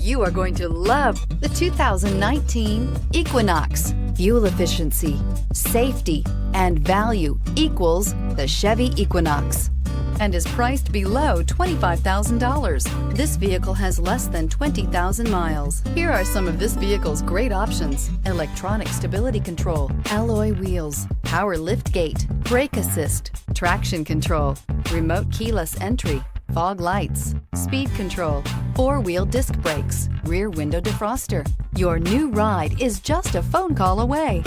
You are going to love the 2019 Equinox. Fuel efficiency, safety, and value equals the Chevy Equinox and is priced below $25,000. This vehicle has less than 20,000 miles. Here are some of this vehicle's great options: electronic stability control, alloy wheels, power liftgate, brake assist, traction control, remote keyless entry, fog lights, speed control, four-wheel disc brakes, rear window defroster. Your new ride is just a phone call away.